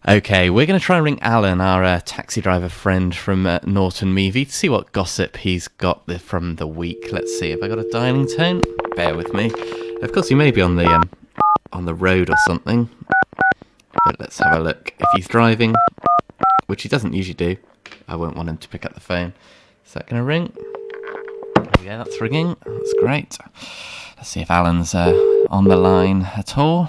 Okay, we're going to try and ring Alan, our taxi driver friend from Norton Meavy, to see what gossip he's got from the week. Let's see, have I got a dialing tone? Bear with me. Of course, he may be on the road or something. But let's have a look. If he's driving, which he doesn't usually do, I won't want him to pick up the phone. Is that going to ring? Yeah, that's ringing. That's great. Let's see if Alan's on the line at all.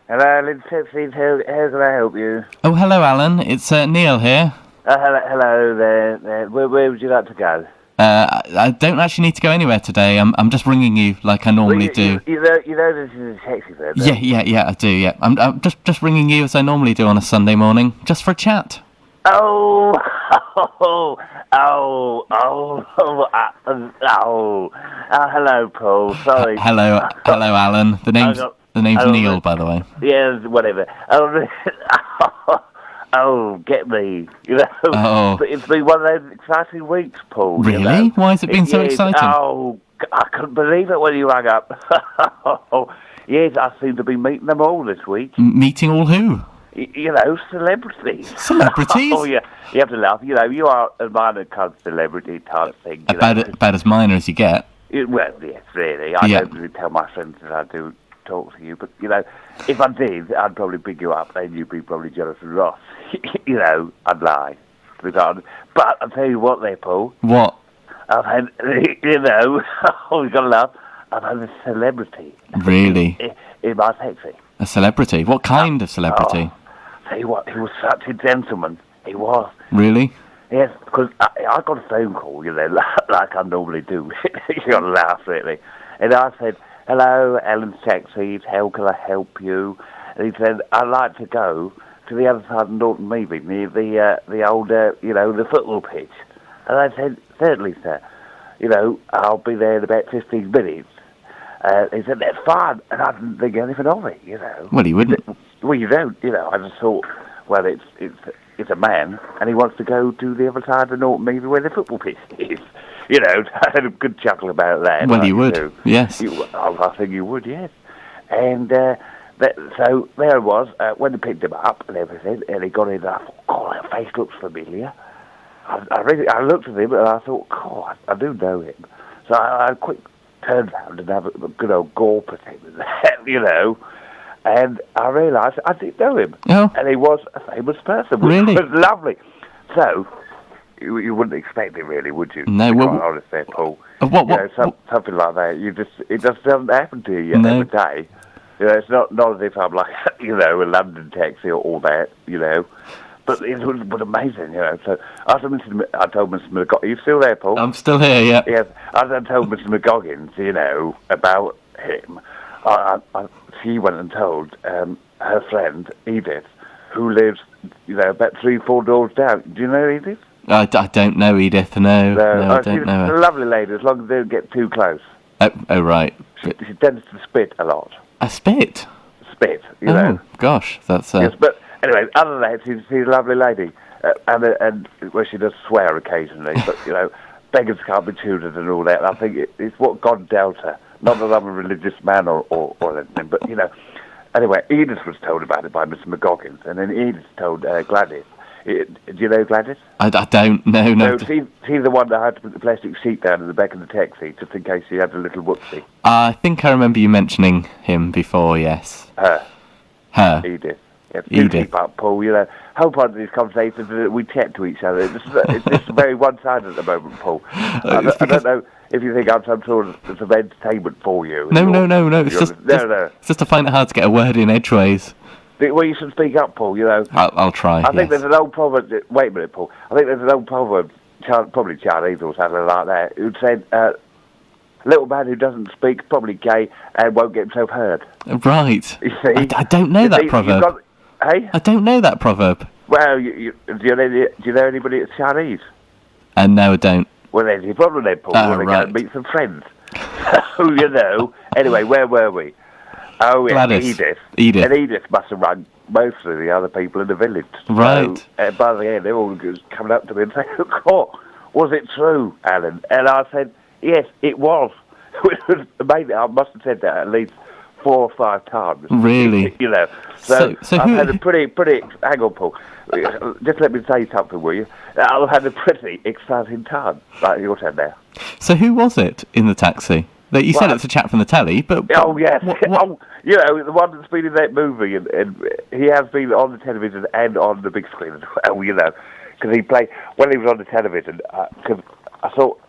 Hello, Lynn Tipsy. How can I help you? Oh, hello, Alan. It's Neil here. Hello there. Where would you like to go? I don't actually need to go anywhere today. I'm just ringing you like I normally do. You know this is a taxi firm. Yeah, I do. Yeah, I'm just ringing you as I normally do on a Sunday morning, just for a chat. Oh, hello, Paul. Sorry. Hello, Alan. The name's Neil, by the way. Yeah, whatever. Oh, get me. You know. Oh. It's been one of those exciting weeks, Paul. Really? You know? Why has it been so exciting? Oh, I couldn't believe it when you rang up. Yes, I seem to be meeting them all this week. Meeting all who? You know, celebrities. Celebrities? Oh, yeah. You have to laugh. You know, you are a minor kind of celebrity type thing. About as minor as you get. Well, yes, really. I don't really tell my friends that I do talk to you, but, you know, if I did, I'd probably pick you up and you'd be probably jealous of Ross. You know, I'd lie. But I'll tell you what there, Paul. What? I've had, you know, oh, you've got to laugh. I've had a celebrity. Really? In my taxi. A celebrity? What kind of celebrity? Tell you what, he was such a gentleman. He was. Really? Yes, because I got a phone call, you know, like I normally do. You got to laugh, really. And I said, hello, Alan's Taxis, how can I help you? And he said, I'd like to go to the other side of Norton Meavy, near the old, you know, the football pitch. And I said, certainly, sir. You know, I'll be there in about 15 minutes. He said, that's fine. And I didn't think anything of it, you know. Well, you wouldn't. Well, you don't, you know. I just thought, well, it's a man, and he wants to go to the other side of Norton Meavy where the football pitch is. You know, I had a good chuckle about that. Well, you would, yes. I think you would, yes. And so there I was, when they picked him up and everything, and he got in, and I thought, oh, that face looks familiar. I looked at him, and I thought, God, I do know him. So I quick turned around and have a good old gawp at him, you know. And I realised I didn't know him. Oh. And he was a famous person, which really? was lovely. So, you wouldn't expect it, really, would you? No. Quite honest there, Paul. What? You know, something like that. It just doesn't happen to you every day. You know, it's not as if I'm like, you know, a London taxi or all that, you know. But it was amazing, you know. So I told Mr. McGoggins, are you still there, Paul? I'm still here, yeah. Yes, I told Mr. McGoggins, you know, about him. She went and told her friend, Edith, who lives, you know, about 3-4 doors down. Do you know Edith? I don't know Edith, no I don't know her. She's a lovely lady, as long as they don't get too close. Oh right. She tends to spit a lot. A spit? Spit, you know. Oh, gosh, that's... Yes, but anyway, other than that, she's a lovely lady. And well, she does swear occasionally, but, you know, beggars can't be tutored and all that. And I think it's what God dealt her. Not that I'm a religious man or anything, but, you know. Anyway, Edith was told about it by Mr. McGoggins, and then Edith told Gladys. Do you know Gladys? I don't know. No, she's the one that had to put the plastic sheet down in the back of the taxi, just in case she had a little whoopsie. I think I remember you mentioning him before, yes. Her. Edith. Yes, Edith. Keep up, Paul, you know. Whole part of these conversations is that we chat to each other. It's just very one-sided at the moment, Paul. I don't know if you think I'm some sort of entertainment for you. No. It's just I find it hard to get a word in edgeways. Well, you should speak up, Paul, you know. I'll try, I think there's an old proverb... Wait a minute, Paul. I think there's an old proverb, probably Chinese or something like that, who said, little man who doesn't speak, probably gay, and won't get himself heard. Right. You see? I don't know that proverb. Hey? I don't know that proverb. Well, do you know anybody that's Chinese? No, I don't. Well, there's your problem then, Paul. We're going to go and meet some friends. So, you know. Anyway, where were we? Oh, yeah, Gladys. Edith. And Edith must have run most of the other people in the village. Right. So, by the end, they're all coming up to me and saying, oh, was it true, Alan? And I said, yes, it was. Which was amazing. I must have said that at least 4 or 5 times. Really? You know. So I've who... had a pretty. Hang on, Paul. Just let me say something, will you? I've had a pretty exciting time. Right, your turn now. So who was it in the taxi? That you said it's a chap from the telly, but... Oh, yes. Oh, you know, the one that's been in that movie, and he has been on the television and on the big screen as well, you know, because he played... When he was on the television, because I thought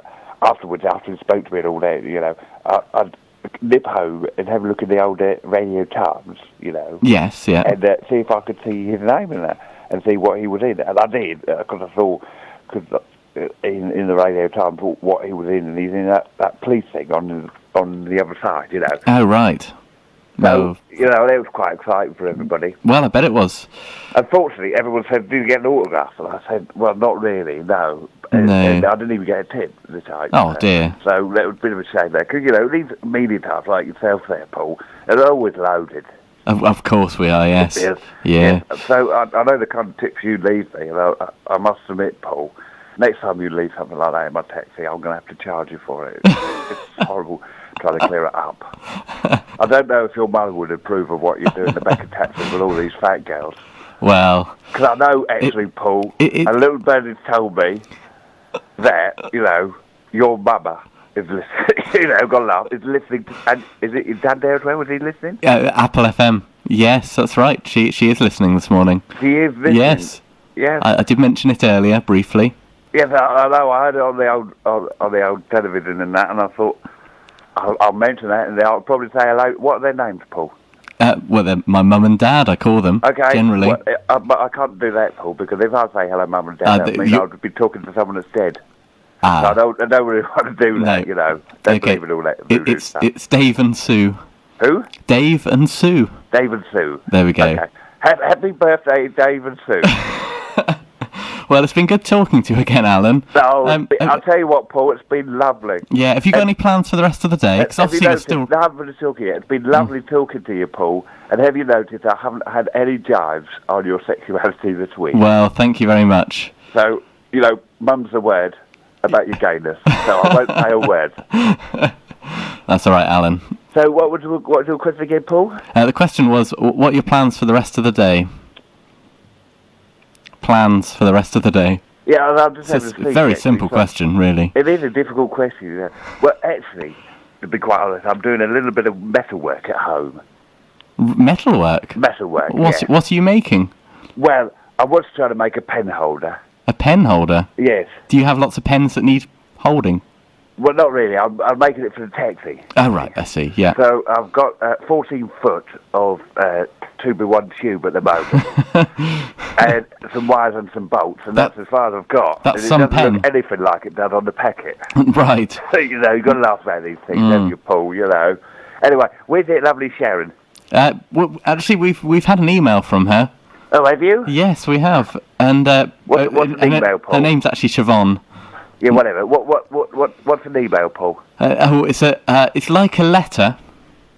afterwards, after he spoke to me and all that, you know, I'd nip home and have a look at the old Radio Times, you know. Yes, yeah. And see if I could see his name in that and see what he was in. And I did, because I thought... Cause, in the Radio Times, what he was in, and he's in that police thing on the other side, you know. Oh, right. So, you know, that was quite exciting for everybody. Well, I bet it was. Unfortunately, everyone said, "Did you get an autograph?" And I said, "Well, not really, no." No. And I didn't even get a tip at the time. Oh, dear. So that was a bit of a shame there. Because, you know, these media types like yourself there, Paul, are always loaded. Of course we are, yes. Yes. Yeah. Yes. So I know the kind of tips you leave me, and I must admit, Paul, next time you leave something like that in my taxi, I'm going to have to charge you for it. It's horrible trying to clear it up. I don't know if your mother would approve of what you do in the back of taxis with all these fat girls. Well... Because I know, actually, Paul, a little bird has told me that, you know, your mother is listening, you know, got to laugh, is listening to... And is Dad there as well? Was he listening? Apple FM. Yes, that's right. She is listening this morning. She is listening? Yes. Yes. I did mention it earlier, briefly. Yes, I know. I heard it on the old television and that, and I thought I'll mention that, and they'll probably say hello. What are their names, Paul? Well, they're my mum and dad. I call them. Okay. Generally. Well, but I can't do that, Paul, because if I say hello, mum and dad, that means I would be talking to someone that's dead. So I don't really want to do that. You know. Don't believe in all that. It's Dave and Sue. Who? Dave and Sue. Dave and Sue. There we go. Okay. Happy birthday, Dave and Sue. Well, it's been good talking to you again, Alan. No, I'll tell you what, Paul, it's been lovely. Yeah, have you got any plans for the rest of the day? Because obviously you're still... I haven't been talking yet. It's been lovely talking to you, Paul. And have you noticed I haven't had any jives on your sexuality this week? Well, thank you very much. So, you know, mum's the word about your gayness, so I won't say a word. That's all right, Alan. So what was your question again, Paul? The question was, what are your plans for the rest of the day? Plans for the rest of the day. Yeah, I'll just have It's a very simple question, really. It is a difficult question. You know. Well, actually, to be quite honest, I'm doing a little bit of metal work at home. Metalwork? Metalwork, What are you making? Well, I was trying to make a pen holder. A pen holder? Yes. Do you have lots of pens that need holding? Well, not really. I'm making it for the taxi. Oh, right, I see, yeah. So I've got 14 foot of 2x1 tube at the moment. And some wires and some bolts, and that's as far as I've got. That's and some it doesn't pen. look anything like it does on the packet. Right. So, you know, you've got to laugh about these things, haven't you, Paul, you know. Anyway, where's it, lovely Sharon? Well, actually, we've had an email from her. Oh, have you? Yes, we have. And what's an email, Paul? Her name's actually Siobhan. Yeah, whatever. What's an email, Paul? It's like a letter.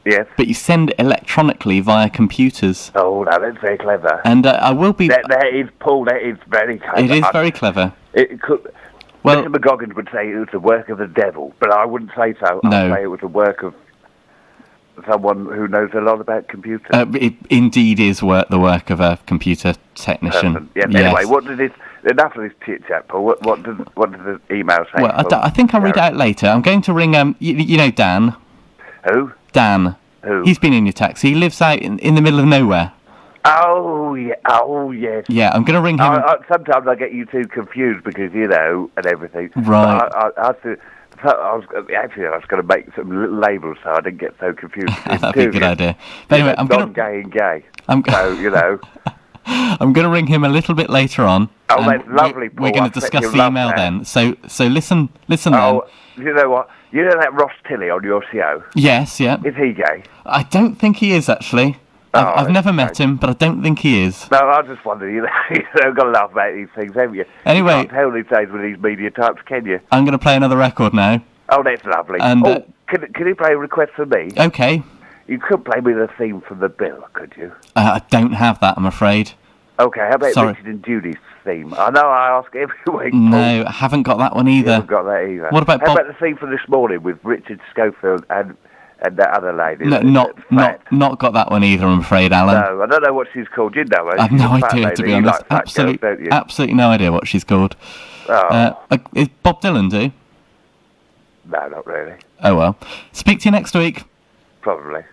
Yes. But you send it electronically via computers. Oh, no, that's very clever. And I will be... That is, Paul, that is very clever. It is very clever. It could... Well, Mr. McGoggins would say it was the work of the devil, but I wouldn't say so. No. I'd say it was the work of someone who knows a lot about computers. It indeed is the work of a computer technician. Yeah, yes. Anyway, what did this... Enough of this chit-chat, Paul. What does the email say? Well, I think I'll read it out later. I'm going to ring... you know Dan? Who? Dan. Who? He's been in your taxi. He lives out in the middle of nowhere. Oh, yeah. Oh, yes. Yeah, I'm going to ring him... Sometimes I get you two confused because, you know, and everything. Right. I was going to make some little labels so I didn't get so confused. That'd be a good idea. But anyway, I'm going to... gay and gay. So, you know... I'm going to ring him a little bit later on. Oh, that's lovely, Paul. We're going to discuss the email then. So listen then. Oh, you know what? You know that Ross Tilley on your show? Yes, yeah. Is he gay? I don't think he is, actually. I've never met him, but I don't think he is. No, I just wondered, you know, you've got to laugh about these things, haven't you? Anyway... You can't tell these days with these media types, can you? I'm going to play another record now. Oh, that's lovely. And, can you play a request for me? Okay. You could play me the theme from The Bill, could you? I don't have that, I'm afraid. Okay, how about Richard and Judy's theme? I know I ask every week. No, I haven't got that one either. You haven't got that either. What about How about the theme for this morning with Richard Schofield and And that other lady. No, not got that one either, I'm afraid, Alan. No, I don't know what she's called. You know her. I have no idea, to be honest. Absolutely no idea what she's called. Oh. Is Bob Dylan do? No, not really. Oh well. Speak to you next week. Probably.